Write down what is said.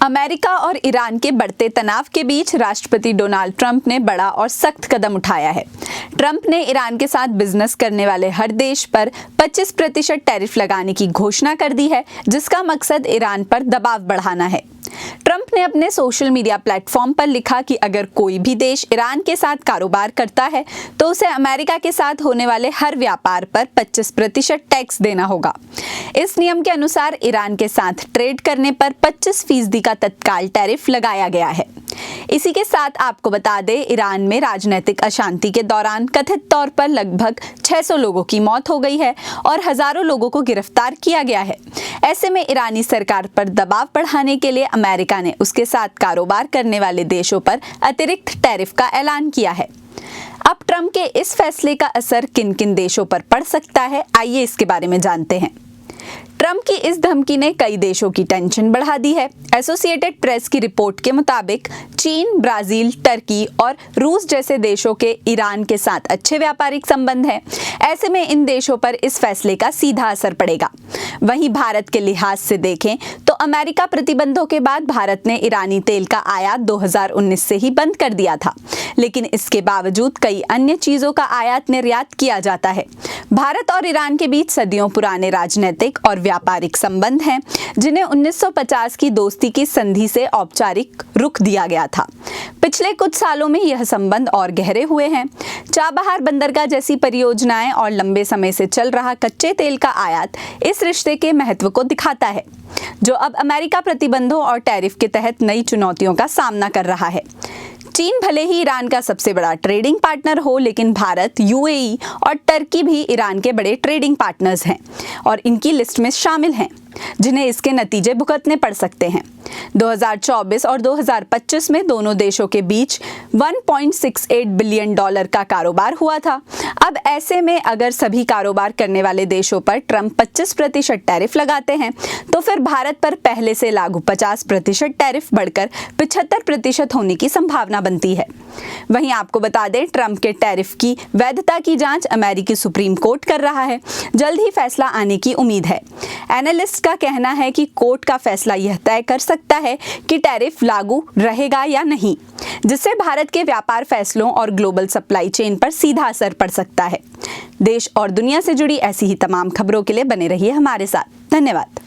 America और Iran के बढ़ते तनाव के बीच राष्ट्रपति डोनाल्ड ट्रंप ने बड़ा और सख्त कदम उठाया है। ट्रंप ने ईरान के साथ बिजनेस करने वाले हर देश पर 25% टैरिफ लगाने की घोषणा कर दी है, जिसका मकसद ईरान पर दबाव बढ़ाना है। ट्रंप ने अपने सोशल मीडिया प्लेटफॉर्म पर लिखा कि अगर कोई भी देश ईरान के साथ कारोबार करता है तो उसे अमेरिका के साथ होने वाले हर व्यापार पर 25% टैक्स देना होगा। इस नियम के अनुसार ईरान के साथ ट्रेड करने पर 25% का तत्काल टैरिफ लगाया गया है। इसी के साथ आपको बता दें, ईरान में राजनीतिक अशांति के दौरान कथित तौर पर लगभग 600 लोगों की मौत हो गई है और हजारों लोगों को गिरफ्तार किया गया है। ऐसे में ईरानी सरकार पर दबाव बढ़ाने के लिए अमेरिका ने उसके साथ कारोबार करने वाले देशों पर अतिरिक्त टैरिफ का ऐलान किया है। अब ट्रंप के इस फैसले का असर किन किन देशों पर पड़ सकता है, आइए इसके बारे में जानते हैं। ट्रंप की इस धमकी ने कई देशों की टेंशन बढ़ा दी है। एसोसिएटेड प्रेस की रिपोर्ट के मुताबिक चीन, ब्राजील, टर्की और रूस जैसे देशों के ईरान के साथ अच्छे व्यापारिक संबंध हैं। ऐसे में इन देशों पर इस फैसले का सीधा असर पड़ेगा। वहीं भारत के लिहाज से देखें तो अमेरिका प्रतिबंधों के बाद भारत ने ईरानी तेल का आयात 2019 से ही बंद कर दिया था, लेकिन इसके बावजूद कई अन्य चीजों का आयात निर्यात किया जाता है। भारत और ईरान के बीच सदियों पुराने राजनीतिक और व्यापारिक संबंध हैं, जिन्हें 1950 की दोस्ती की संधि से औपचारिक रुख दिया गया था। पिछले कुछ सालों में यह संबंध और गहरे हुए हैं। चाबहार बंदरगाह जैसी परियोजनाएं और लंबे समय से चल रहा कच्चे तेल का आयात इस रिश्ते के महत्व को दिखाता है, जो अब अमेरिका प्रतिबंधों और टैरिफ के तहत नई चुनौतियों का सामना कर रहा है। चीन भले ही ईरान का सबसे बड़ा ट्रेडिंग पार्टनर हो, लेकिन भारत, यूएई और टर्की भी ईरान के बड़े ट्रेडिंग पार्टनर्स हैं और इनकी लिस्ट में शामिल हैं, जिन्हें इसके नतीजे भुगतने पड़ सकते हैं। 2024 और 2025 में दोनों देशों के बीच $1.68 बिलियन का कारोबार हुआ था। अब ऐसे में अगर सभी कारोबार करने वाले देशों पर ट्रंप 25% टैरिफ लगाते हैं तो फिर भारत पर पहले से लागू 50% टैरिफ बढ़कर 75% होने की संभावना बनती है। वहीं आपको बता दें, ट्रंप के टैरिफ की वैधता की जांच अमेरिकी सुप्रीम कोर्ट कर रहा है। जल्द ही फैसला आने की उम्मीद है। एनालिस्ट का कहना है कि कोर्ट का फैसला यह तय कर सकता है कि टैरिफ लागू रहेगा या नहीं, जिससे भारत के व्यापार फैसलों और ग्लोबल सप्लाई चेन पर सीधा असर पड़ सकता है। देश और दुनिया से जुड़ी ऐसी ही तमाम खबरों के लिए बने रहिए हमारे साथ। धन्यवाद।